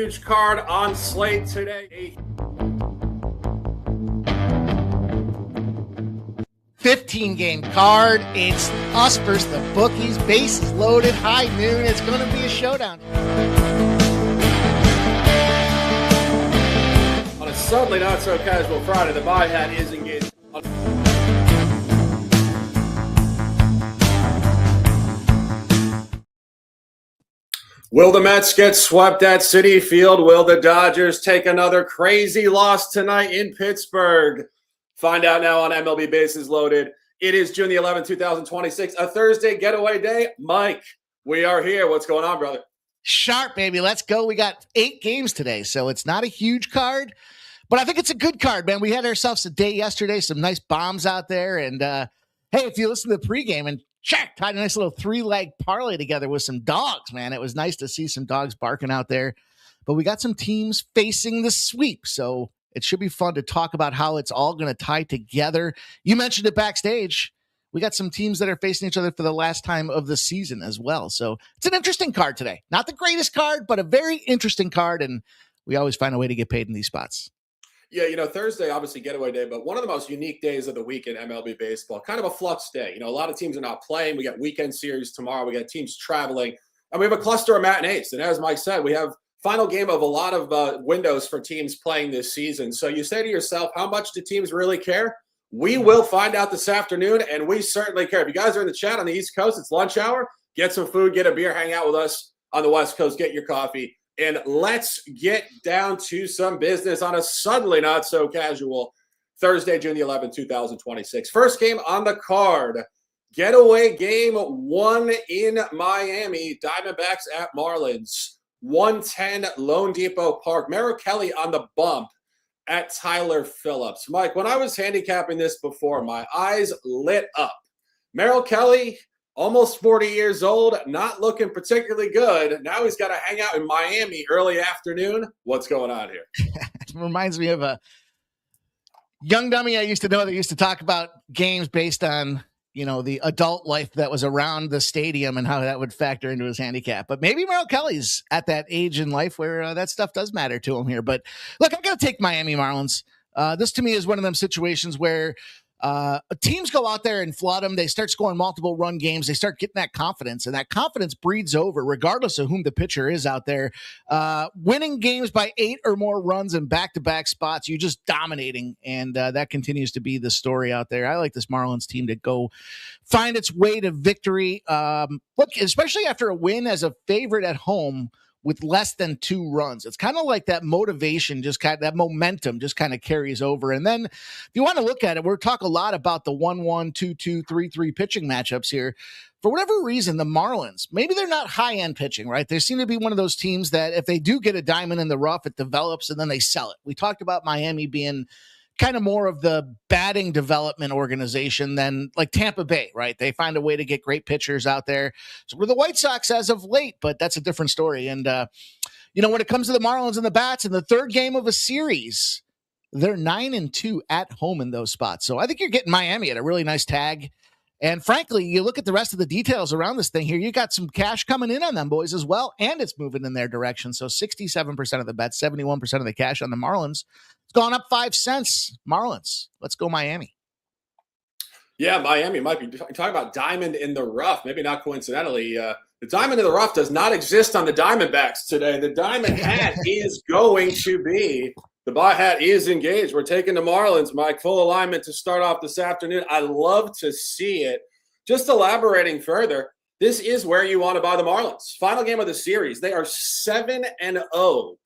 huge card on slate today. 15-game card. It's us versus the bookies. Bases loaded, high noon. It's going to be a showdown. On a suddenly not so casual Friday, the buy hat is engaged. Will the Mets get swept at Citi Field? Will the Dodgers take another crazy loss tonight in Pittsburgh? Find out now on MLB Bases Loaded. It is June the 11th, 2026, a Thursday getaway day. Mike, we are here. What's going on, brother? Sharp, baby. Let's go. We got 8 games today, so it's not a huge card, but I think it's a good card, man. We had ourselves a day yesterday, some nice bombs out there, and hey, if you listen to the pregame and check, tied a nice little 3-leg parlay together with some dogs, man. It was nice to see some dogs barking out there, but we got some teams facing the sweep, so it should be fun to talk about how it's all going to tie together. You mentioned it backstage. We got some teams that are facing each other for the last time of the season as well. So it's an interesting card today. Not the greatest card, but a very interesting card, and we always find a way to get paid in these spots. Yeah, Thursday, obviously getaway day, but one of the most unique days of the week in MLB baseball, kind of a flux day. A lot of teams are not playing. We got weekend series tomorrow. We got teams traveling, and we have a cluster of matinees. And as Mike said, we have final game of a lot of windows for teams playing this season. So you say to yourself, how much do teams really care? We will find out this afternoon, and we certainly care. If you guys are in the chat on the East Coast, it's lunch hour. Get some food, get a beer, hang out with us on the West Coast, get your coffee. And let's get down to some business on a suddenly not so casual Thursday, June the 11th, 2026. First game on the card, getaway game 1 in Miami, Diamondbacks at Marlins, 110 Lone Depot Park. Merrill Kelly on the bump at Tyler Phillips. Mike, when I was handicapping this before, my eyes lit up. Merrill Kelly, almost 40 years old, not looking particularly good. Now he's got to hang out in Miami early afternoon. What's going on here? It reminds me of a young dummy I used to know that used to talk about games based on, the adult life that was around the stadium and how that would factor into his handicap. But maybe Merrill Kelly's at that age in life where that stuff does matter to him here. But look, I'm going to take Miami Marlins. This to me is one of them situations where teams go out there and flood them. They start scoring multiple run games. They start getting that confidence, and that confidence breeds over regardless of whom the pitcher is out there. Winning games by 8 or more runs in back-to-back spots, you're just dominating, and that continues to be the story out there. I like this Marlins team to go find its way to victory. Look, especially after a win as a favorite at home with less than 2 runs. It's kind of like that motivation, that momentum just kind of carries over. And then if you want to look at it, we'll talk a lot about the 1-1, 2-2, 3-3 pitching matchups here. For whatever reason, the Marlins, maybe they're not high-end pitching, right? They seem to be one of those teams that if they do get a diamond in the rough, it develops and then they sell it. We talked about Miami being kind of more of the batting development organization than like Tampa Bay, right? They find a way to get great pitchers out there. So we're the White Sox as of late, but that's a different story. And, when it comes to the Marlins and the bats in the third game of a series, they're 9-2 at home in those spots. So I think you're getting Miami at a really nice tag. And frankly, you look at the rest of the details around this thing here, you got some cash coming in on them boys as well, and it's moving in their direction. So 67% of the bets, 71% of the cash on the Marlins. It's gone up 5 cents. Marlins, let's go Miami. Yeah, Miami might be talking about diamond in the rough. Maybe not coincidentally. The diamond in the rough does not exist on the Diamondbacks today. The diamond hat is going to be, the buy hat is engaged. We're taking the Marlins, Mike, full alignment to start off this afternoon. I love to see it. Just elaborating further, this is where you want to buy the Marlins. Final game of the series. They are 7-0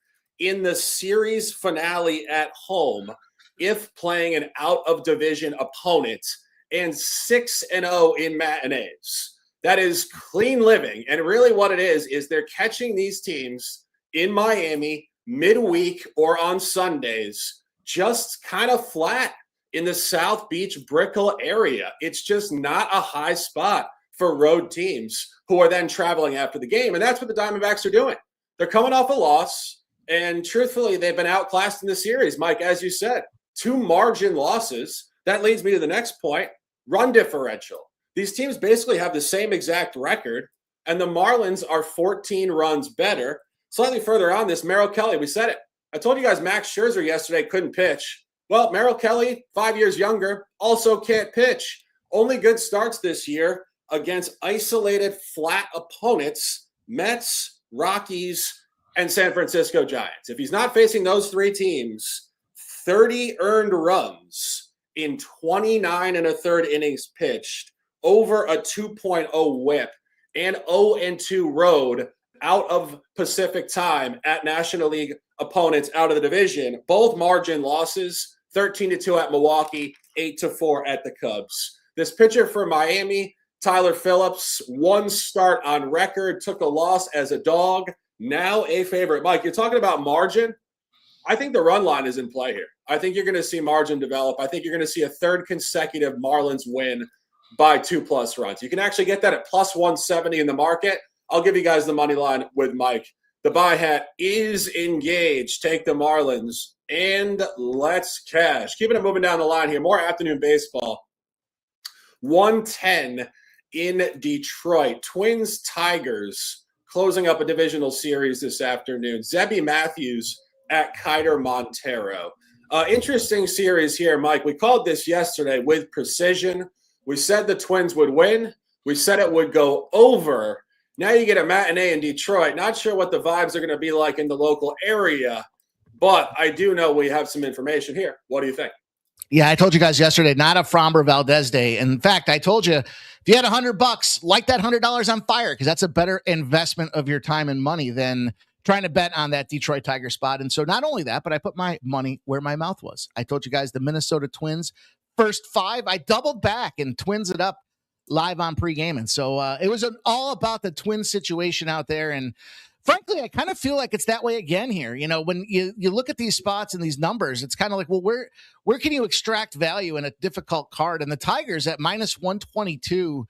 in the series finale at home if playing an out-of-division opponent, and 6-0 in matinees. That is clean living. And really what it is they're catching these teams in Miami midweek or on Sundays, just kind of flat in the South Beach Brickell area. It's just not a high spot for road teams who are then traveling after the game. And that's what the Diamondbacks are doing. They're coming off a loss, and truthfully, they've been outclassed in the series. Mike, as you said, 2 margin losses. That leads me to the next point, run differential. These teams basically have the same exact record, and the Marlins are 14 runs better. Slightly further on this, Merrill Kelly, we said it. I told you guys Max Scherzer yesterday couldn't pitch. Well, Merrill Kelly, 5 years younger, also can't pitch. Only good starts this year against isolated flat opponents, Mets, Rockies, and San Francisco Giants. If he's not facing those three teams, 30 earned runs in 29 and a third innings pitched, over a 2.0 whip, and 0-2 road out of Pacific time at National League opponents out of the division. Both margin losses, 13-2 at Milwaukee, 8-4 at the Cubs. This pitcher for Miami, Tyler Phillips, one start on record, took a loss as a dog, now a favorite. Mike, you're talking about margin. I think the run line is in play here. I think you're going to see margin develop. I think you're going to see a third consecutive Marlins win by 2+ runs. You can actually get that at plus 170 in the market. I'll give you guys the money line with Mike. The buy hat is engaged. Take the Marlins and let's cash. Keeping it moving down the line here. More afternoon baseball. 110 in Detroit. Twins, Tigers closing up a divisional series this afternoon. Zebby Matthews at Kiter Montero. Interesting series here, Mike. We called this yesterday with precision. We said the Twins would win. We said it would go over. Now you get a matinee in Detroit. Not sure what the vibes are going to be like in the local area, but I do know we have some information here. What do you think? Yeah, I told you guys yesterday, not a Framber Valdez day. In fact, I told you, if you had $100, light that $100 on fire, because that's a better investment of your time and money than trying to bet on that Detroit Tiger spot. And so not only that, but I put my money where my mouth was. I told you guys the Minnesota Twins first 5. I doubled back and Twins it up live on pregame. And so it was all about the twin situation out there. And frankly, I kind of feel like it's that way again here. You know, when you look at these spots and these numbers, it's kind of like, well, where can you extract value in a difficult card? And the Tigers at minus 122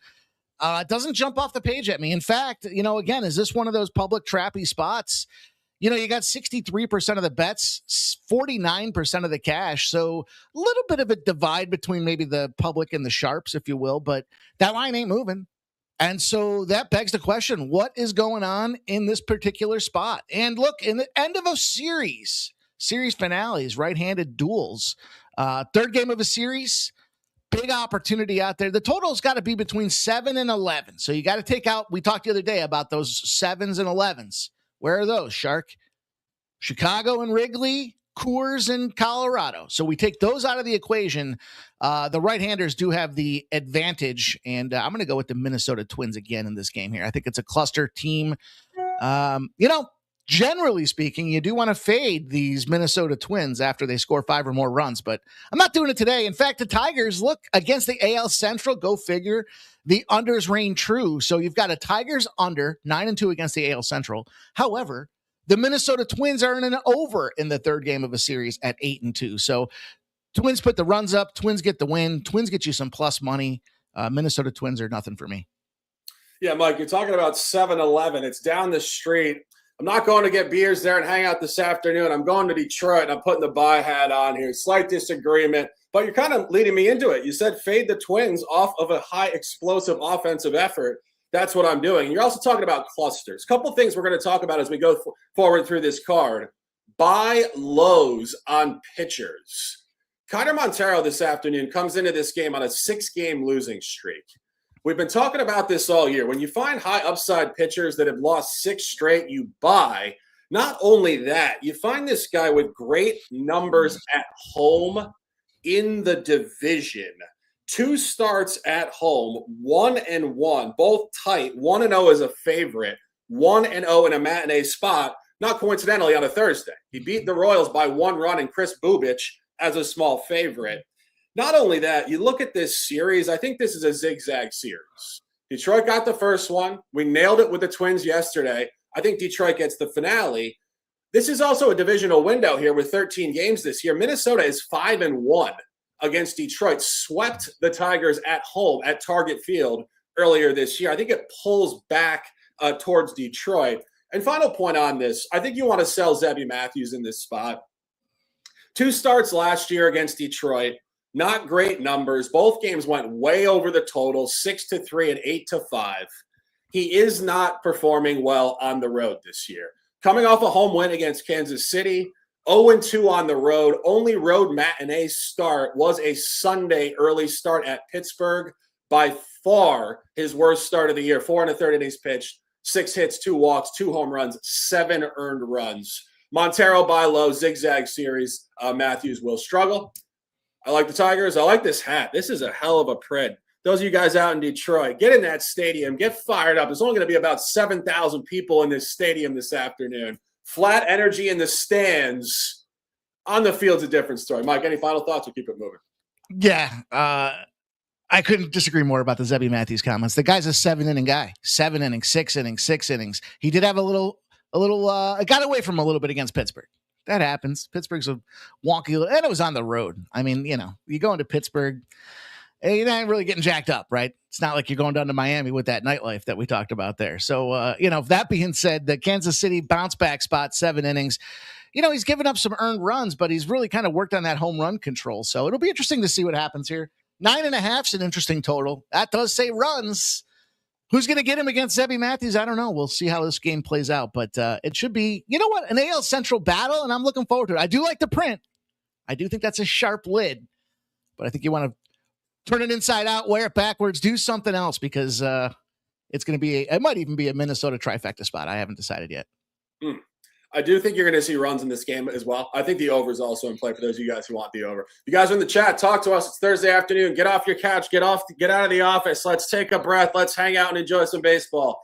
doesn't jump off the page at me. In fact, you know, again, is this one of those public trappy spots? You know, you got 63% of the bets, 49% of the cash. So a little bit of a divide between maybe the public and the sharps, if you will, but that line ain't moving. And so that begs the question, what is going on in this particular spot? And look, in the end of a series finales, right-handed duels, third game of a series, big opportunity out there. The total's got to be between 7 and 11. So you got to take out, we talked the other day about those 7s and 11s. Where are those, Shark? Chicago and Wrigley, Coors and Colorado. So we take those out of the equation. The right-handers do have the advantage, and I'm going to go with the Minnesota Twins again in this game here. I think it's a cluster team. You know, generally speaking, you do want to fade these Minnesota Twins after they score 5 or more runs, but I'm not doing it today. In fact, the Tigers, look, against the AL Central, go figure, the unders reign true. So you've got a Tigers under 9-2 against the AL Central. However, the Minnesota Twins are in an over in the third game of a series at 8-2. So Twins put the runs up. Twins get the win. Twins get you some plus money. Minnesota Twins are nothing for me. Yeah, Mike, you're talking about 7-Eleven. It's down the street. I'm not going to get beers there and hang out this afternoon. I'm going to Detroit, and I'm putting the buy hat on here. Slight disagreement, but you're kind of leading me into it. You said fade the Twins off of a high explosive offensive effort. That's what I'm doing. You're also talking about clusters. A couple things we're going to talk about as we go forward through this card. Buy lows on pitchers. Kiter Montero this afternoon comes into this game on a 6-game losing streak. We've been talking about this all year. When you find high upside pitchers that have lost 6 straight, you buy. Not only that, you find this guy with great numbers at home in the division. 2 starts at home, 1-1, both tight. 1-0 is a favorite, 1-0 in a matinee spot, not coincidentally on a Thursday. He beat the Royals by 1 run and Chris Bubich as a small favorite. Not only that, you look at this series, I think this is a zigzag series. Detroit got the first one. We nailed it with the Twins yesterday. I think Detroit gets the finale. This is also a divisional window here with 13 games this year. Minnesota is 5-1 against Detroit, swept the Tigers at home at Target Field earlier this year. I think it pulls back towards Detroit. And final point on this, I think you want to sell Zebby Matthews in this spot. 2 starts last year against Detroit. Not great numbers. Both games went way over the total, 6-3 and 8-5. He is not performing well on the road this year. coming off a home win against Kansas City, 0-2 on the road. Only road matinee start was a Sunday early start at Pittsburgh. By far his worst start of the year. 4 1/3 innings pitched, 6 hits, 2 walks, 2 home runs, 7 earned runs. Montero by low, zigzag series. Matthews will struggle. I like the Tigers. I like this hat. This is a hell of a print. Those of you guys out in Detroit, get in that stadium. Get fired up. There's only going to be about 7,000 people in this stadium this afternoon. Flat energy in the stands. On the field's a different story. Mike, any final thoughts or keep it moving? Yeah. I couldn't disagree more about the Zebby Matthews comments. The guy's a 7-inning guy. 7 innings, 6 innings, 6 innings. He did have it got away from a little bit against Pittsburgh. That happens. Pittsburgh's a wonky, and it was on the road. I mean, you go into Pittsburgh, you're not really getting jacked up, right? It's not like you're going down to Miami with that nightlife that we talked about there. So, that being said, the Kansas City bounce back spot, 7 innings. He's given up some earned runs, but he's really kind of worked on that home run control. So it'll be interesting to see what happens here. 9.5 is an interesting total. That does say runs. Who's going to get him against Zebby Matthews? I don't know. We'll see how this game plays out, but it should be, an AL Central battle, and I'm looking forward to it. I do like the print. I do think that's a sharp lid, but I think you want to turn it inside out, wear it backwards, do something else, because it's going to be, it might even be a Minnesota trifecta spot. I haven't decided yet. I do think you're going to see runs in this game as well. I think the over is also in play for those of you guys who want the over. You guys are in the chat. Talk to us. It's Thursday afternoon. Get off your couch. Get out of the office. Let's take a breath. Let's hang out and enjoy some baseball.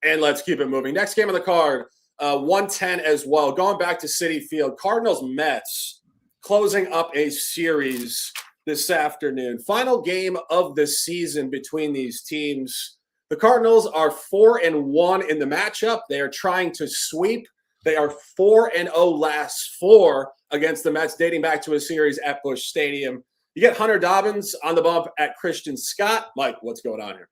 And let's keep it moving. Next game on the card, 110 as well. Going back to Citi Field, Cardinals-Mets closing up a series this afternoon. Final game of the season between these teams. The Cardinals are 4-1 in the matchup. They are trying to sweep. They are 4-0 last 4 against the Mets, dating back to a series at Busch Stadium. You get Hunter Dobbins on the bump at Christian Scott. Mike, what's going on here?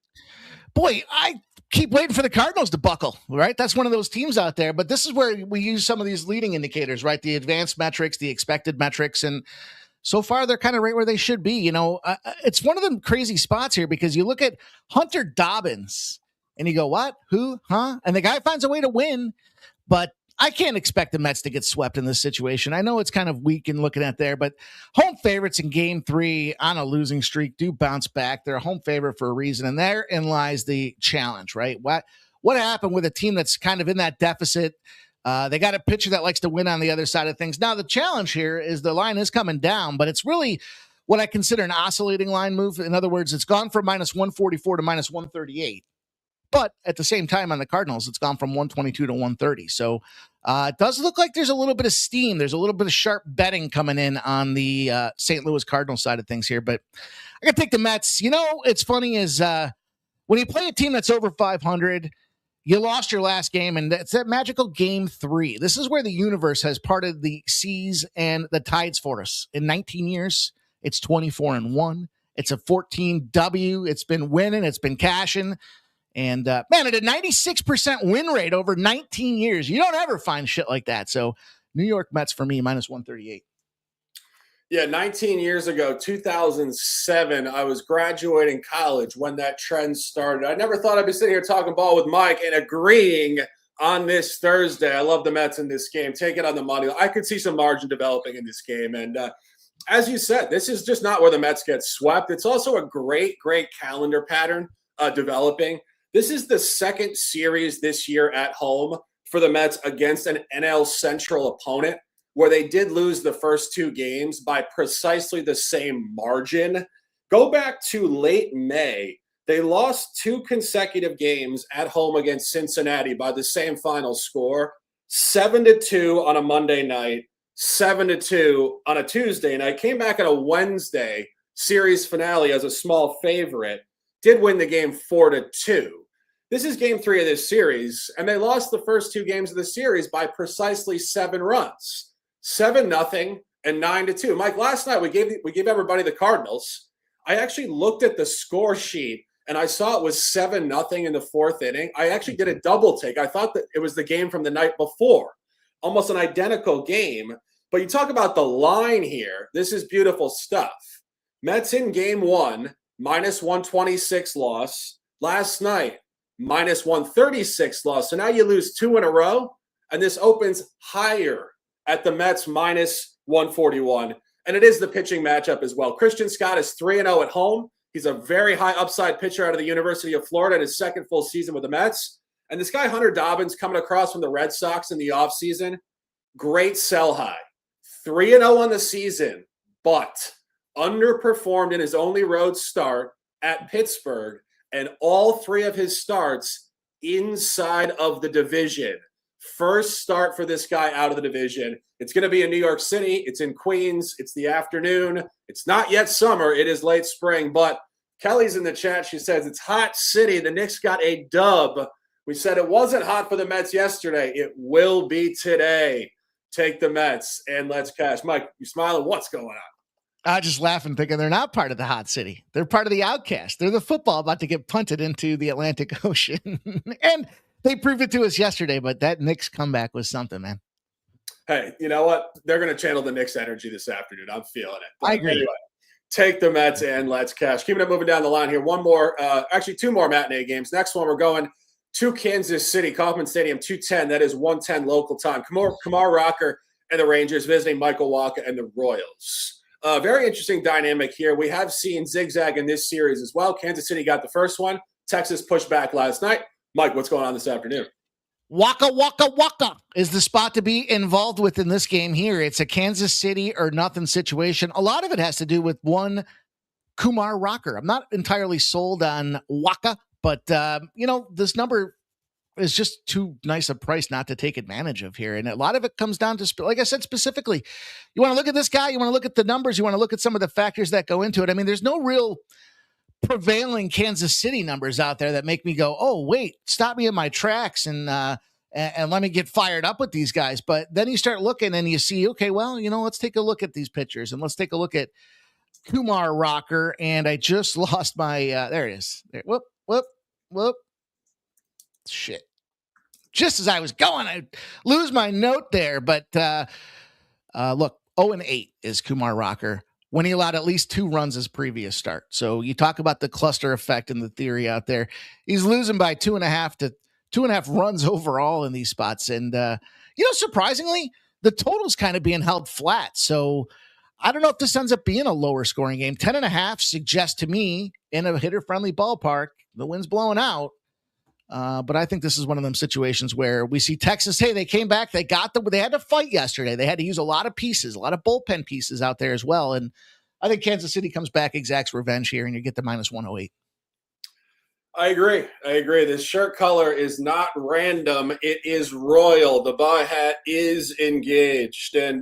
Boy, I keep waiting for the Cardinals to buckle, right? That's one of those teams out there. But this is where we use some of these leading indicators, right? The advanced metrics, the expected metrics. And so far, they're kind of right where they should be. It's one of them crazy spots here because you look at Hunter Dobbins and you go, what? Who? Huh? And the guy finds a way to win. But I can't expect the Mets to get swept in this situation. I know it's kind of weak in looking at there, but home favorites in game 3 on a losing streak do bounce back. They're a home favorite for a reason, and therein lies the challenge, right? What happened with a team that's kind of in that deficit? They got a pitcher that likes to win on the other side of things. Now, the challenge here is the line is coming down, but it's really what I consider an oscillating line move. In other words, it's gone from -144 to -138. But at the same time on the Cardinals, it's gone from 122 to 130. So it does look like there's a little bit of steam. There's a little bit of sharp betting coming in on the St. Louis Cardinals side of things here. But I got to take the Mets. It's funny is when you play a team that's over 500, you lost your last game, and it's that magical game 3. This is where the universe has parted the seas and the tides for us. In 19 years, it's 24-1. It's a 14 W. It's been winning. It's been cashing. And, at a 96% win rate over 19 years, you don't ever find shit like that. So New York Mets for me, -138. Yeah, 19 years ago, 2007, I was graduating college when that trend started. I never thought I'd be sitting here talking ball with Mike and agreeing on this Thursday. I love the Mets in this game. Take it on the money. I could see some margin developing in this game. And as you said, this is just not where the Mets get swept. It's also a great, great calendar pattern developing. This is the second series this year at home for the Mets against an NL Central opponent where they did lose the first 2 games by precisely the same margin. Go back to late May. They lost 2 consecutive games at home against Cincinnati by the same final score, 7-2 on a Monday night, 7-2 on a Tuesday night. Came back on a Wednesday series finale as a small favorite. Did win the game 4-2. This is game 3 of this series, and they lost the first 2 games of the series by precisely 7 runs, 7-0 and 9-2. Mike, last night we gave everybody the Cardinals. I actually looked at the score sheet, and I saw it was 7-0 in the 4th inning. I actually did a double take. I thought that it was the game from the night before, almost an identical game. But you talk about the line here. This is beautiful stuff. Mets in game 1, -126 loss. Last night, -136 loss. So now you lose 2 in a row and this opens higher at the Mets minus 141. And it is the pitching matchup as well. Christian Scott is 3-0 at home. He's a very high upside pitcher out of the University of Florida in his second full season with the Mets. And this guy, Hunter Dobbins, coming across from the Red Sox in the offseason, great sell high. 3-0 on the season, but underperformed in his only road start at Pittsburgh, and all three of his starts inside of the division. First start for this guy out of the division. It's going to be in New York City. It's in Queens. It's the afternoon. It's not yet summer. It is late spring, but Kelly's in the chat. She says it's hot city. The Knicks got a dub. We said it wasn't hot for the Mets yesterday. It will be today. Take the Mets and let's cash. Mike, you smiling? What's going on? I just laughing, thinking they're not part of the hot city. They're part of the outcast. They're the football about to get punted into the Atlantic Ocean. And they proved it to us yesterday, but that Knicks comeback was something, man. Hey, you know what? They're going to channel the Knicks energy this afternoon. I'm feeling it. But I agree. Anyway, take the Mets and let's cash. Keeping it moving down the line here. One more, actually two more matinee games. Next one, we're going to Kansas City, Kauffman Stadium, 2:10. That is 1:10 local time. Kumar Rocker and the Rangers visiting Michael Wacha and the Royals. Very interesting dynamic here. We have seen zigzag in this series as well. Kansas City got the first one. Texas pushed back last night. Mike, what's going on this afternoon? Waka is the spot to be involved with in this game here. It's a Kansas City or nothing situation. A lot of it has to do with one Kumar Rocker. I'm not entirely sold on Waka, but, this number is just too nice a price not to take advantage of here. And a lot of it comes down to, like I said, specifically, you want to look at this guy, you want to look at the numbers, you want to look at some of the factors that go into it. I mean, there's no real prevailing Kansas City numbers out there that make me go, oh, wait, stop me in my tracks and let me get fired up with these guys. But then you start looking and you see, okay, well, let's take a look at these pitchers and let's take a look at Kumar Rocker. And I just lost my, there it is. There, whoop. Shit. Just as I was going, I lose my note there. But look, 0-8 is Kumar Rocker when he allowed at least 2 runs his previous start. So you talk about the cluster effect and the theory out there. He's losing by 2.5 to 2.5 runs overall in these spots. And, surprisingly, the total's kind of being held flat. So I don't know if this ends up being a lower scoring game. 10.5 suggests to me in a hitter friendly ballpark, the wind's blowing out. But I think this is one of them situations where we see Texas, hey, they came back, they had to fight yesterday. They had to use a lot of pieces, a lot of bullpen pieces out there as well. And I think Kansas City comes back, exacts revenge here, and you get the minus 108. I agree. This shirt color is not random. It is royal. The buy hat is engaged. And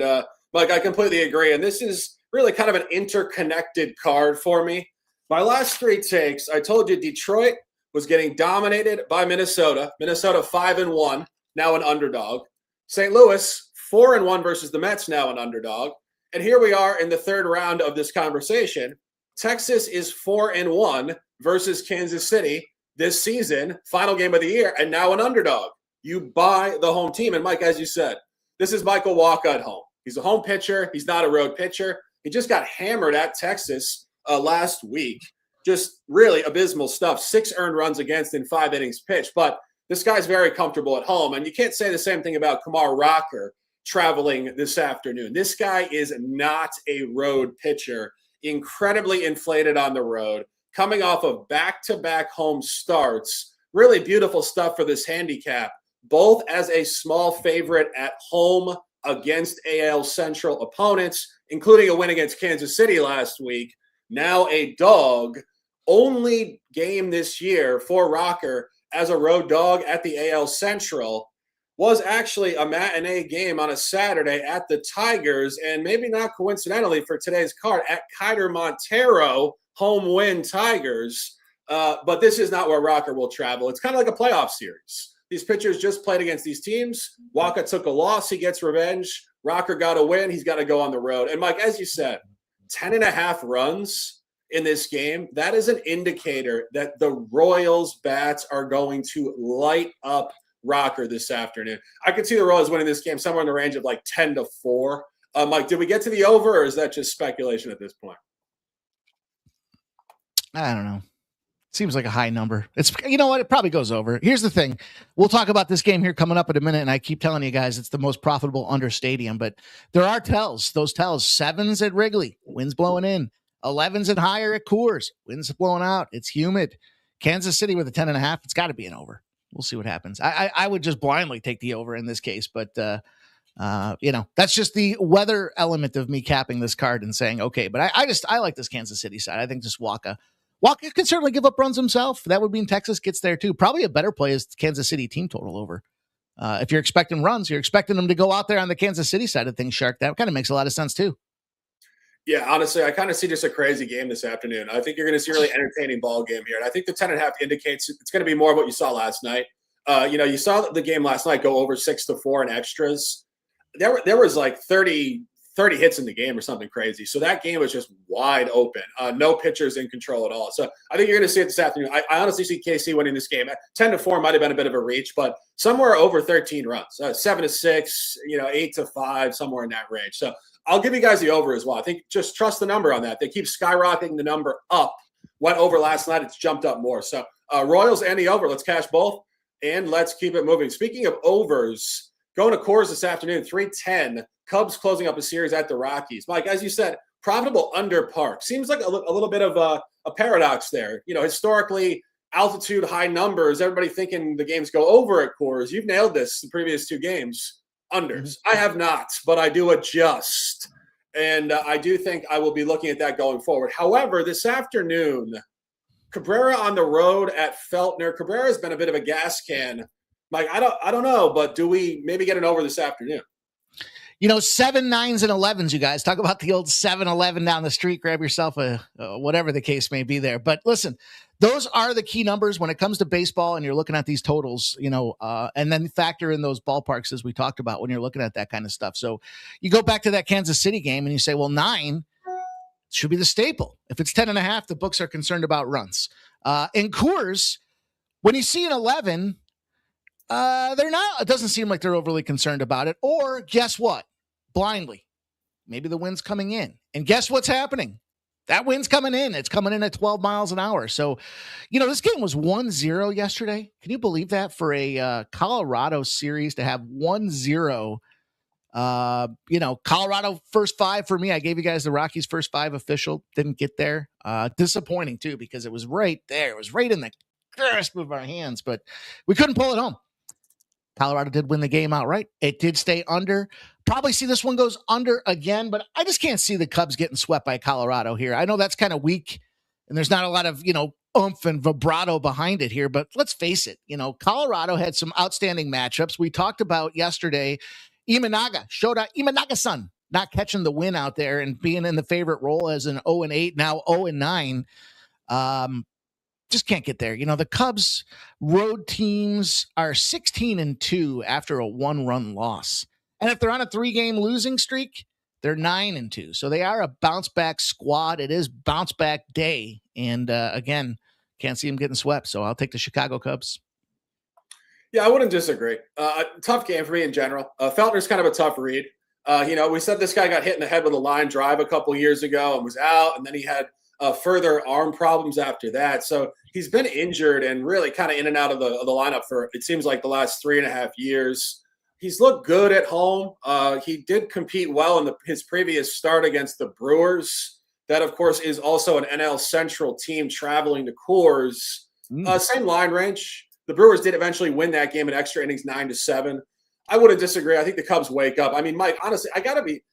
Mike, I completely agree. And this is really kind of an interconnected card for me. My last 3 takes, I told you Detroit was getting dominated by Minnesota. Minnesota 5-1, now an underdog. St. Louis 4-1 versus the Mets, now an underdog. And here we are in the third round of this conversation. Texas is 4-1 versus Kansas City this season, final game of the year, and now an underdog. You buy the home team. And Mike, as you said, this is Michael Wacha at home. He's a home pitcher. He's not a road pitcher. He just got hammered at Texas last week. Just really abysmal stuff. 6 earned runs against in 5 innings pitched. But this guy's very comfortable at home. And you can't say the same thing about Kumar Rocker traveling this afternoon. This guy is not a road pitcher. Incredibly inflated on the road. Coming off of back-to-back home starts. Really beautiful stuff for this handicap. Both as a small favorite at home against AL Central opponents, including a win against Kansas City last week. Now a dog. Only game this year for Rocker as a road dog at the AL Central was actually a matinee game on a Saturday at the Tigers, and maybe not coincidentally for today's card, at Kiter Montero, home win Tigers. But this is not where Rocker will travel. It's kind of like a playoff series. These pitchers just played against these teams. Wacha took a loss. He gets revenge. Rocker got a win. He's got to go on the road. And Mike, as you said, 10.5 runs in this game, that is an indicator that the Royals bats are going to light up Rocker this afternoon. I could see the Royals winning this game somewhere in the range of like 10-4. Mike, did we get to the over, or is that just speculation at this point? I don't know. Seems like a high number. It's, you know what? It probably goes over. Here's the thing. We'll talk about this game here coming up in a minute. And I keep telling you guys, it's the most profitable under stadium, but there are tells, those tells. 7s at Wrigley, winds blowing in. 11s and higher at Coors, winds blowing out. It's humid. Kansas City with a 10.5. It's got to be an over. We'll see what happens. I would just blindly take the over in this case, but that's just the weather element of me capping this card and saying, okay, but I like this Kansas City side. I think just Waka can certainly give up runs himself. That would mean Texas gets there too. Probably a better play is Kansas City team total over. If you're expecting runs, you're expecting them to go out there on the Kansas City side of things, Shark. That kind of makes a lot of sense too. Yeah, honestly, I kind of see just a crazy game this afternoon. I think you're going to see a really entertaining ball game here. And I think the 10.5 indicates it's going to be more of what you saw last night. You saw the game last night go over 6-4 in extras. There was like 30 hits in the game or something crazy. So that game was just wide open. No pitchers in control at all. So I think you're going to see it this afternoon. I honestly see KC winning this game. 10-4 might have been a bit of a reach, but somewhere over 13 runs, 7-6, 8-5, somewhere in that range. So I'll give you guys the over as well. I think just trust the number on that. They keep skyrocketing the number up. Went over last night. It's jumped up more. So Royals and the over. Let's cash both, and let's keep it moving. Speaking of overs, going to Coors this afternoon, 3:10. Cubs closing up a series at the Rockies. Mike, as you said, profitable under park. Seems like a little bit of a paradox there. Historically, altitude, high numbers, everybody thinking the games go over at Coors. You've nailed this the previous two games. Unders. I have not, but I do adjust. And I do think I will be looking at that going forward. However, this afternoon, Cabrera on the road at Feltner. Cabrera has been a bit of a gas can. Mike, I don't know, but do we maybe get an over this afternoon? 7, 9s, and 11s, you guys. Talk about the old 7-Eleven down the street. Grab yourself a whatever the case may be there. But listen, those are the key numbers when it comes to baseball, and you're looking at these totals, and then factor in those ballparks as we talked about when you're looking at that kind of stuff. So you go back to that Kansas City game and you say, well, 9 should be the staple. If it's 10.5, the books are concerned about runs. In Coors, when you see an 11, they're not. It doesn't seem like they're overly concerned about it. Or guess what? Blindly, maybe the wind's coming in, and guess what's happening? That wind's coming in. It's coming in at 12 miles an hour. So, this game was 1-0 yesterday. Can you believe that for a Colorado series to have 1-0? Colorado first 5 for me. I gave you guys the Rockies first 5 official. Didn't get there. Disappointing too, because it was right there. It was right in the grasp of our hands, but we couldn't pull it home. Colorado did win the game outright. It did stay under. Probably see this one goes under again, but I just can't see the Cubs getting swept by Colorado here. I know that's kind of weak, and there's not a lot of, oomph and vibrato behind it here, but let's face it. Colorado had some outstanding matchups. We talked about yesterday, Imanaga-san, not catching the win out there and being in the favorite role as an 0-8, now 0-9. Just can't get there. The Cubs road teams are 16-2 after a 1-run loss. And if they're on a 3-game losing streak, they're 9-2. So they are a bounce back squad. It is bounce back day. And again, can't see them getting swept. So I'll take the Chicago Cubs. Yeah, I wouldn't disagree. Tough game for me in general. Feltner's kind of a tough read. We said this guy got hit in the head with a line drive a couple years ago and was out. And then he had further arm problems after that. So he's been injured and really kind of in and out of the lineup for, it seems like, the last 3.5 years. He's looked good at home. He did compete well in his previous start against the Brewers. That, of course, is also an NL Central team traveling to Coors. Same line range. The Brewers did eventually win that game in extra innings, 9-7. I wouldn't disagree. I think the Cubs wake up. I mean, Mike, honestly, I got to be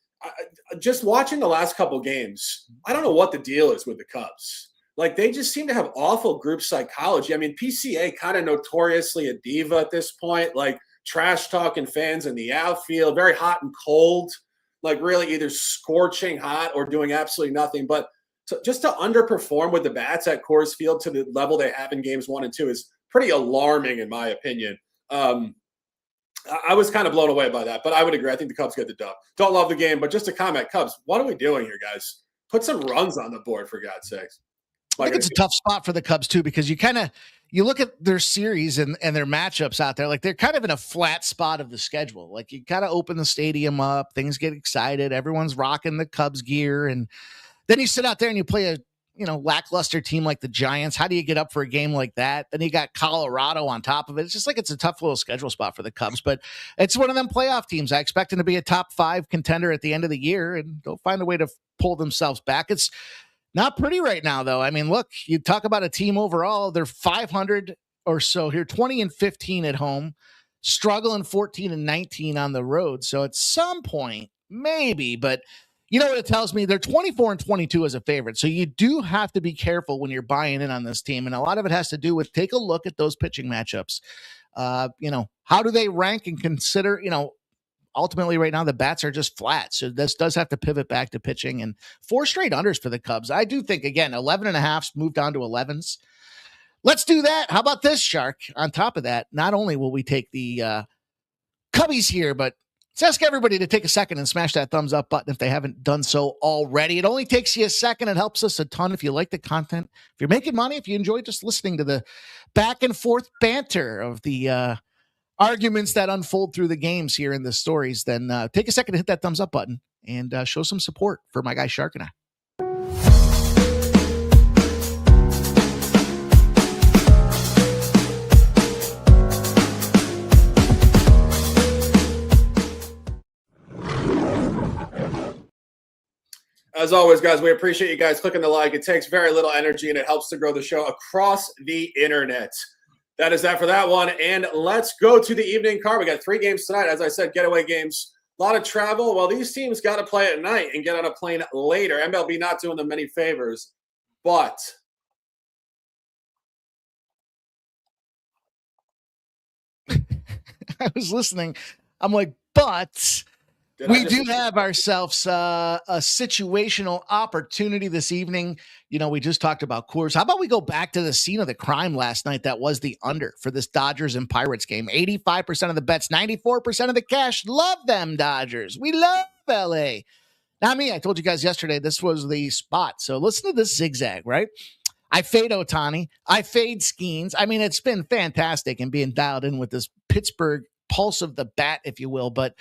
just watching the last couple games. I don't know what the deal is with the Cubs. Like, they just seem to have awful group psychology. I mean, PCA kind of notoriously a diva at this point, like trash talking fans in the outfield, very hot and cold, like really either scorching hot or doing absolutely nothing. But just to underperform with the bats at Coors Field to the level they have in games 1 and 2 is pretty alarming, in my opinion. I was kind of blown away by that, but I would agree. I think the Cubs get the dub. Don't love the game, but just to comment, Cubs, what are we doing here, guys? Put some runs on the board, for God's sakes. I think it's a tough spot for the Cubs too, because you look at their series and their matchups out there, like they're kind of in a flat spot of the schedule. Like you kind of open the stadium up, things get excited, everyone's rocking the Cubs gear, and then you sit out there and you play lackluster team like the Giants. How do you get up for a game like that? Then you got Colorado on top of it. It's just like it's a tough little schedule spot for the Cubs, but it's one of them playoff teams. I expect them to be a top 5 contender at the end of the year, and they'll find a way to pull themselves back. It's not pretty right now, though. I mean, look, you talk about a team overall, they're 500 or so here, 20-15 at home, struggling 14-19 on the road. So at some point, maybe, but you know what it tells me? They're 24-22 as a favorite. So you do have to be careful when you're buying in on this team. And a lot of it has to do with take a look at those pitching matchups. How do they rank and consider, ultimately right now the bats are just flat. So this does have to pivot back to pitching, and 4 straight unders for the Cubs. I do think, again, 11.5s moved down to 11s. Let's do that. How about this, Shark? On top of that, not only will we take the Cubbies here, but let's ask everybody to take a second and smash that thumbs up button if they haven't done so already. It only takes you a second. It helps us a ton if you like the content. If you're making money, if you enjoy just listening to the back and forth banter of the arguments that unfold through the games here in the stories, then take a second to hit that thumbs up button and show some support for my guy Shark and I. As always, guys, we appreciate you guys clicking the like. It takes very little energy, and it helps to grow the show across the internet. That is that for that one. And let's go to the evening card. We got 3 games tonight. As I said, getaway games. A lot of travel. Well, these teams got to play at night and get on a plane later. MLB not doing them many favors. But I was listening. I'm like, but we do have ourselves a situational opportunity this evening. We just talked about Coors. How about we go back to the scene of the crime last night? That was the under for this Dodgers and Pirates game. 85% of the bets, 94% of the cash. Love them Dodgers. We love LA. Not me. I told you guys yesterday this was the spot. So listen to this zigzag, right? I fade Ohtani. I fade Skeens. I mean, it's been fantastic and being dialed in with this Pittsburgh pulse of the bat, if you will. But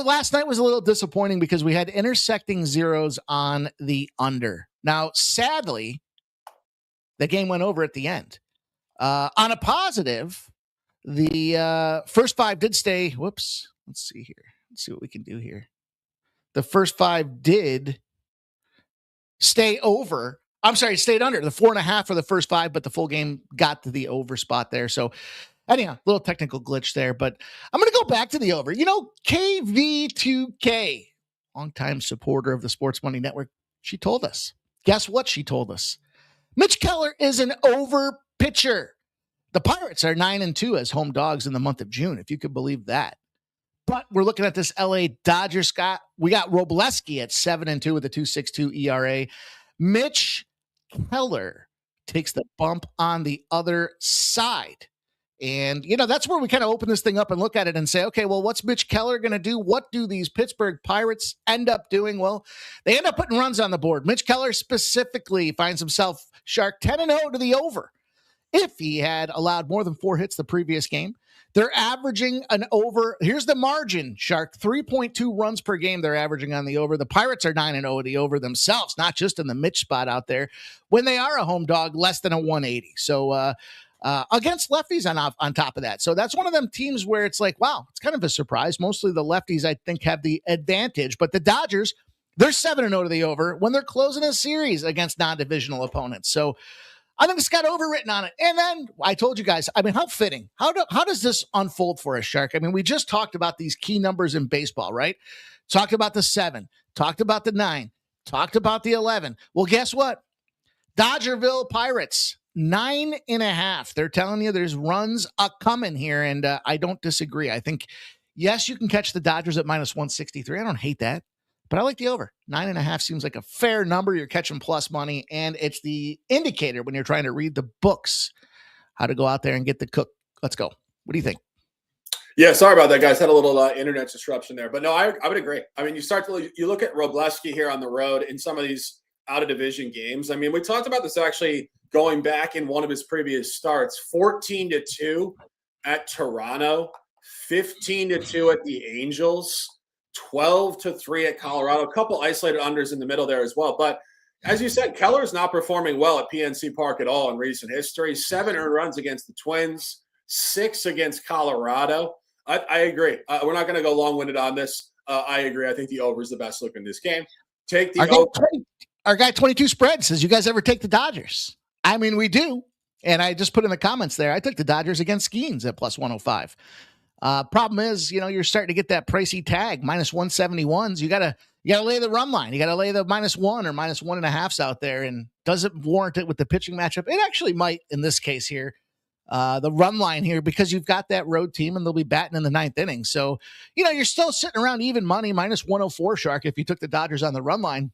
last night was a little disappointing because we had intersecting zeros on the under. Now, sadly, the game went over at the end. On a positive, the first 5 did stay. Whoops. Let's see here. Let's see what we can do here. The first 5 did stay over. I'm sorry, stayed under. The 4.5 for the first 5, but the full game got to the over spot there. So anyhow, little technical glitch there, but I'm going to go back to the over. KV2K, longtime supporter of the Sports Money Network, she told us. Guess what she told us? Mitch Keller is an over pitcher. The Pirates are 9-2 as home dogs in the month of June, if you could believe that. But we're looking at this LA Dodgers, Scott. We got Robleski at 7-2 with a 2.62 ERA. Mitch Keller takes the bump on the other side. And, that's where we kind of open this thing up and look at it and say, okay, well, what's Mitch Keller going to do? What do these Pittsburgh Pirates end up doing? Well, they end up putting runs on the board. Mitch Keller specifically finds himself, Shark, 10-0 to the over. If he had allowed more than 4 hits the previous game, they're averaging an over. Here's the margin, Shark, 3.2 runs per game they're averaging on the over. The Pirates are 9-0 to the over themselves, not just in the Mitch spot out there. When they are a home dog, less than a 180. So, against lefties on top of that. So that's one of them teams where it's like, wow, it's kind of a surprise. Mostly the lefties, I think, have the advantage. But the Dodgers, they're 7-0 to the over when they're closing a series against non-divisional opponents. So I think it's got overwritten on it. And then I told you guys, I mean, how fitting. How does this unfold for us, Shark? I mean, we just talked about these key numbers in baseball, right? Talked about the 7, talked about the 9, talked about the 11. Well, guess what? Dodgerville Pirates, 9.5. They're telling you there's runs a-coming here, and I don't disagree. I think, yes, you can catch the Dodgers at minus 163. I don't hate that, but I like the over. 9.5 seems like a fair number. You're catching plus money, and it's the indicator when you're trying to read the books how to go out there and get the cook. Let's go. What do you think? Yeah, sorry about that, guys. Had a little internet disruption there. But no, I would agree. I mean, you look at Robleski here on the road in some of these out-of-division games. I mean, we talked about this actually going back in one of his previous starts, 14-2 at Toronto, 15-2 at the Angels, 12-3 at Colorado, a couple isolated unders in the middle there as well. But as you said, Keller's not performing well at PNC Park at all in recent history. 7 earned runs against the Twins, 6 against Colorado. I agree. We're not going to go long-winded on this. I agree. I think the over is the best look in this game. Take the over. Our guy 22 spread says, you guys ever take the Dodgers? I mean, we do. And I just put in the comments there, I took the Dodgers against Skeens at plus 105. Problem is, you're starting to get that pricey tag, minus 171s. You gotta lay the run line. You gotta lay the -1 or -1.5s out there, and doesn't warrant it with the pitching matchup. It actually might in this case here, the run line here, because you've got that road team and they'll be batting in the 9th inning. So, you're still sitting around even money, minus 104 Shark if you took the Dodgers on the run line.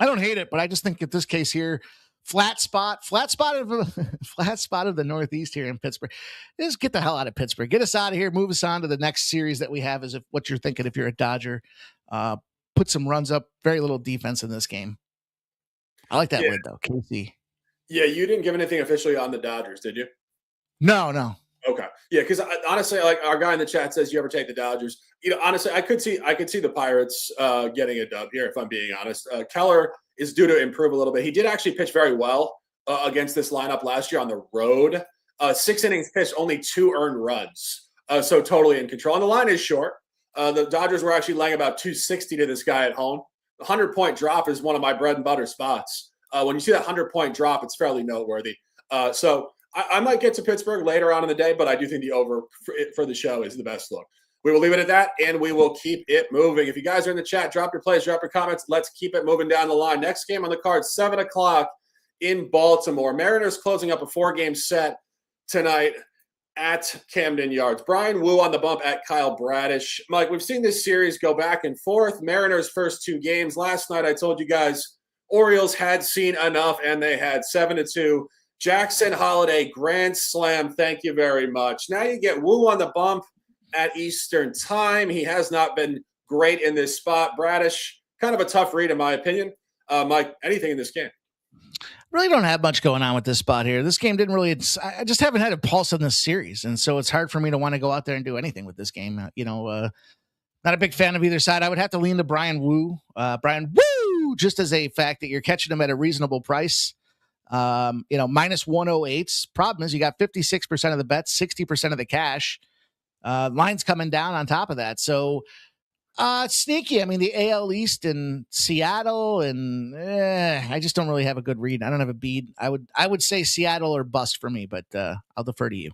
I don't hate it, but I just think at this case here, flat spot of the Northeast here in Pittsburgh. Just get the hell out of Pittsburgh. Get us out of here. Move us on to the next series that we have. Is what you're thinking if you're a Dodger. Put some runs up. Very little defense in this game. I like that win though, KC. Yeah, you didn't give anything officially on the Dodgers, did you? No. Okay. Yeah, because honestly, like our guy in the chat says, you ever take the Dodgers? Honestly, I could see the Pirates getting a dub here, if I'm being honest. Keller is due to improve a little bit. He did actually pitch very well against this lineup last year on the road. 6 innings pitched, only 2 earned runs. So totally in control. And the line is short. The Dodgers were actually laying about 260 to this guy at home. The 100-point drop is one of my bread and butter spots. When you see that 100-point drop, it's fairly noteworthy. So I might get to Pittsburgh later on in the day, but I do think the over for the show is the best look. We will leave it at that, and we will keep it moving. If you guys are in the chat, drop your plays, drop your comments. Let's keep it moving down the line. Next game on the card, 7 o'clock in Baltimore. Mariners closing up a 4-game set tonight at Camden Yards. Brian Wu on the bump at Kyle Bradish. Mike, we've seen this series go back and forth. Mariners' first 2 games. Last night I told you guys Orioles had seen enough, and they had 7-2. Jackson Holiday, grand slam. Thank you very much. Now you get Wu on the bump at Eastern time. He has not been great in this spot. Bradish, kind of a tough read in my opinion. Mike, anything in this game? Really don't have much going on with this spot here. This game didn't really, I just haven't had a pulse in this series. And so it's hard for me to want to go out there and do anything with this game. Not a big fan of either side. I would have to lean to Brian Wu. Just as a fact that you're catching him at a reasonable price. Minus 108s. Problem is you got 56% of the bets, 60% of the cash. Line's coming down on top of that. So it's sneaky. I mean, the AL East and Seattle, and I just don't really have a good read. I don't have a bead. I would say Seattle or bust for me, but I'll defer to you.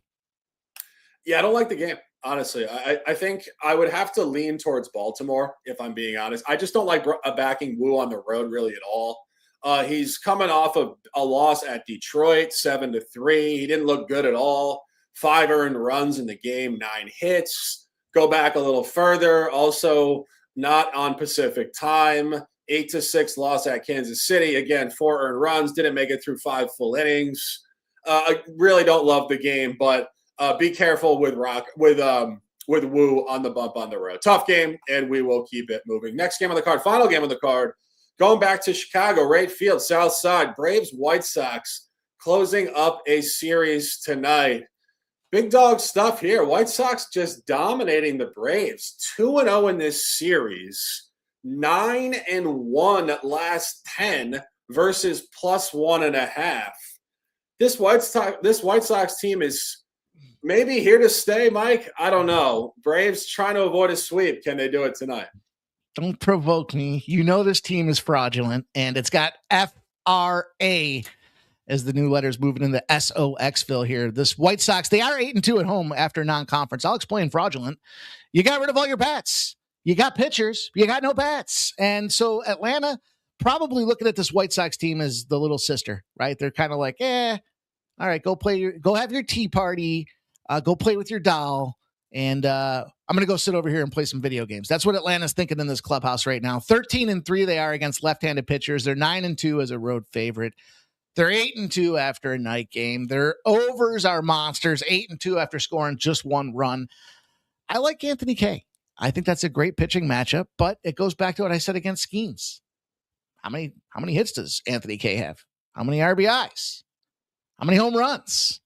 Yeah, I don't like the game, honestly. I think I would have to lean towards Baltimore, if I'm being honest. I just don't like backing Wu on the road really at all. He's coming off of a loss at Detroit, 7-3. He didn't look good at all. 5 earned runs in the game, 9 hits. Go back a little further. Also not on Pacific time. 8-6 loss at Kansas City. Again, 4 earned runs. Didn't make it through 5 full innings. I really don't love the game, but be careful with Wu on the bump on the road. Tough game, and we will keep it moving. Next game on the card, final game on the card. Going back to Chicago, right field, south side, Braves, White Sox closing up a series tonight. Big dog stuff here. White Sox just dominating the Braves. 2-0 in this series. 9-1 last 10 versus plus 1.5. This White Sox team is maybe here to stay, Mike. I don't know. Braves trying to avoid a sweep. Can they do it tonight? Don't provoke me. You know this team is fraudulent, and it's got FRA as the new letters moving into SOXville here. This White Sox, they are 8-2 at home after non-conference. I'll explain fraudulent. You got rid of all your bats. You got pitchers. You got no bats. And so Atlanta probably looking at this White Sox team as the little sister, right? They're kind of like, all right, go have your tea party. Go play with your doll. And I'm going to go sit over here and play some video games. That's what Atlanta's thinking in this clubhouse right now. 13-3 they are against left-handed pitchers. They're 9-2 as a road favorite. They're 8-2 after a night game. Their overs are monsters. 8-2 after scoring just 1 run. I like Anthony Kay. I think that's a great pitching matchup, but it goes back to what I said against Skeens. How many hits does Anthony Kay have? How many RBIs? How many home runs?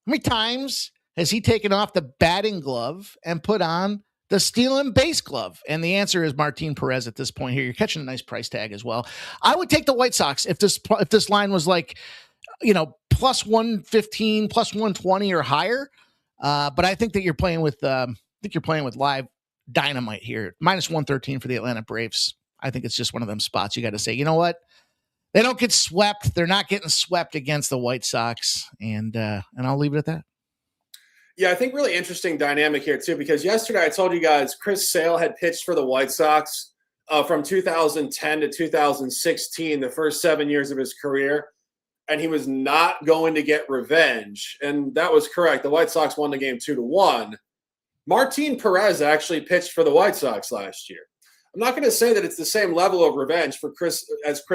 How many times has he taken off the batting glove and put on the steal and base glove? And the answer is Martin Perez at this point here. You're catching a nice price tag as well. I would take the White Sox if this line was like, plus 115, plus 120 or higher. But I think that you're playing with live dynamite here. Minus 113 for the Atlanta Braves. I think it's just one of them spots. You got to say, you know what? They don't get swept. They're not getting swept against the White Sox. And I'll leave it at that. Yeah, I think really interesting dynamic here too, because yesterday I told you guys Chris Sale had pitched for the White Sox from 2010 to 2016, the first 7 years of his career, and he was not going to get revenge. And that was correct. The White Sox won the game 2-1. Martin Perez actually pitched for the White Sox last year. I'm not going to say that it's the same level of revenge for Chris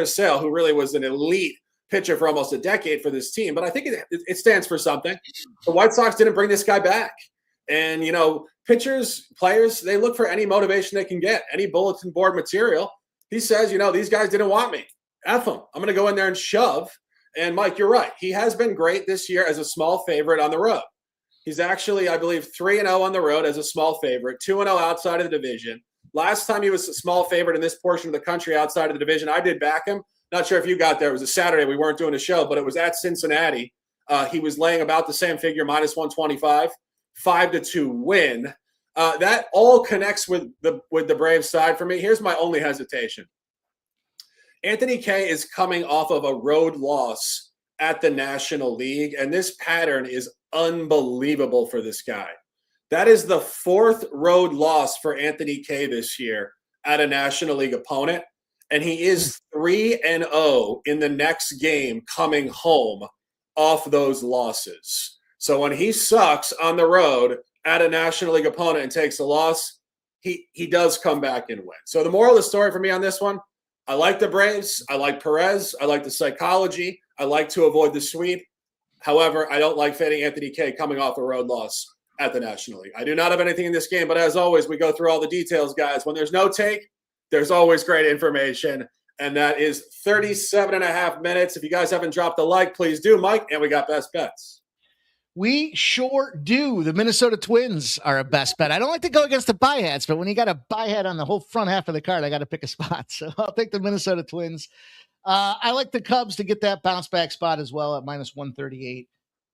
Sale, who really was an elite pitcher for almost a decade for this team, but I think it stands for something. The White Sox didn't bring this guy back. And, pitchers, players, they look for any motivation they can get, any bulletin board material. He says, these guys didn't want me. F them. I'm going to go in there and shove. And, Mike, you're right. He has been great this year as a small favorite on the road. He's actually, I believe, 3-0 on the road as a small favorite, 2-0 outside of the division. Last time he was a small favorite in this portion of the country outside of the division, I did back him. Not sure if you got there. It was a Saturday. We weren't doing a show, but it was at Cincinnati. He was laying about the same figure, minus 125, 5-2 win. That all connects with the Braves side for me. Here's my only hesitation. Anthony Kay is coming off of a road loss at the National League, and this pattern is unbelievable for this guy. That is the fourth road loss for Anthony Kay this year at a National League opponent. And he is 3-0 in the next game coming home off those losses. So when he sucks on the road at a National League opponent and takes a loss, he does come back and win. So the moral of the story for me on this one, I like the Braves. I like Perez. I like the psychology. I like to avoid the sweep. However, I don't like fading Anthony Kay coming off a road loss at the National League. I do not have anything in this game, but as always, we go through all the details, guys. When there's no take, there's always great information, and that is 37.5 minutes. If you guys haven't dropped a like, please do, Mike, and we got best bets. We sure do. The Minnesota Twins are a best bet. I don't like to go against the buy hats, but when you got a buy hat on the whole front half of the card, I got to pick a spot. So I'll take the Minnesota Twins. I like the Cubs to get that bounce back spot as well at minus 138.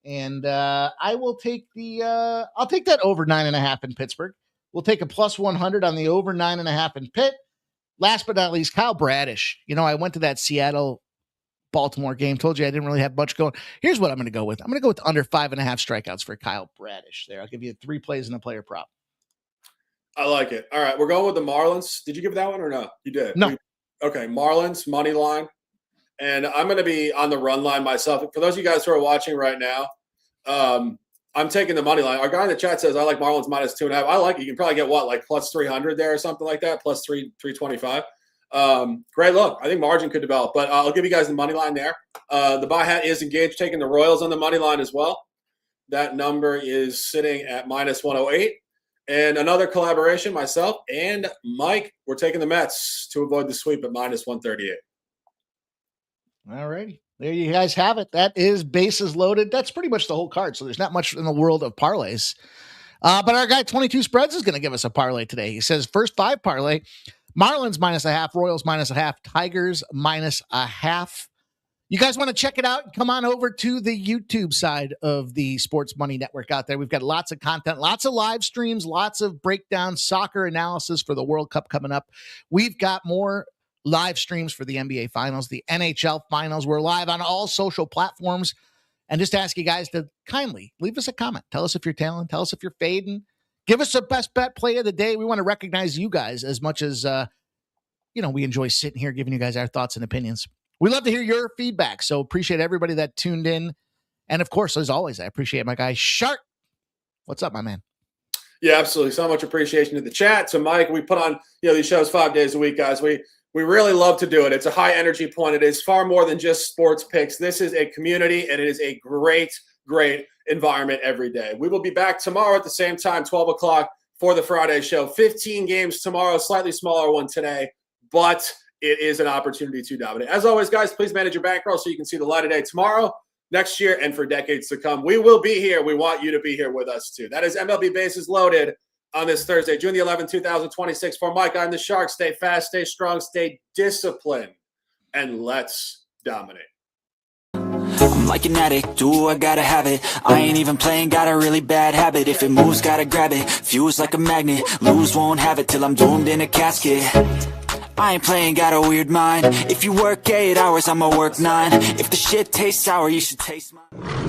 And I will take I'll take that over 9.5 in Pittsburgh. We'll take a plus 100 on the over 9.5 in Pitt. Last but not least, Kyle Bradish. I went to that Seattle-Baltimore game. Told you I didn't really have much going. Here's what I'm going to go with. I'm going to go with under 5.5 strikeouts for Kyle Bradish there. I'll give you 3 plays and a player prop. I like it. All right, we're going with the Marlins. Did you give that one or no? You did. No. Okay, Marlins, Moneyline. And I'm going to be on the run line myself. For those of you guys who are watching right now, I'm taking the money line. Our guy in the chat says, I like Marlins minus 2.5. I like it. You can probably get like plus 300 there or something like that, plus 325. Great look. I think margin could develop, but I'll give you guys the money line there. The buy hat is engaged, taking the Royals on the money line as well. That number is sitting at minus 108. And another collaboration, myself and Mike, we're taking the Mets to avoid the sweep at minus 138. All righty. There you guys have it. That is bases loaded. That's pretty much the whole card. So there's not much in the world of parlays. But our guy 22 Spreads is going to give us a parlay today. He says first 5 parlay, Marlins minus 0.5, Royals minus 0.5, Tigers minus 0.5. You guys want to check it out? Come on over to the YouTube side of the Sports Money Network out there. We've got lots of content, lots of live streams, lots of breakdowns, soccer analysis for the World Cup coming up. We've got more live streams for the NBA Finals, the NHL Finals. We're live on all social platforms. And just ask you guys to kindly leave us a comment. Tell us if you're tailing. Tell us if you're fading. Give us a best bet play of the day. We want to recognize you guys as much as, we enjoy sitting here giving you guys our thoughts and opinions. We love to hear your feedback. So appreciate everybody that tuned in. And of course, as always, I appreciate my guy, Sharp. What's up, my man? Yeah, absolutely. So much appreciation to the chat. So Mike, we put on, these shows 5 days a week, guys. We really love to do it. It's a high energy point. It is far more than just sports picks. This is a community, and it is a great, great environment every day. We will be back tomorrow at the same time, 12 o'clock for the Friday show. 15 games tomorrow, slightly smaller one today, but it is an opportunity to dominate. As always, guys, please manage your bankroll so you can see the light of day tomorrow, next year, and for decades to come. We will be here. We want you to be here with us too. That is MLB Bases Loaded. on this Thursday, June the 11th, 2026. For Mike, I'm the Shark. Stay fast, stay strong, stay disciplined, and let's dominate. I'm like an addict, do I gotta have it. I ain't even playing, got a really bad habit. If it moves, gotta grab it, fuse like a magnet. Lose, won't have it till I'm doomed in a casket. I ain't playing, got a weird mind. If you work 8 hours, I'ma work 9. If the shit tastes sour, you should taste mine.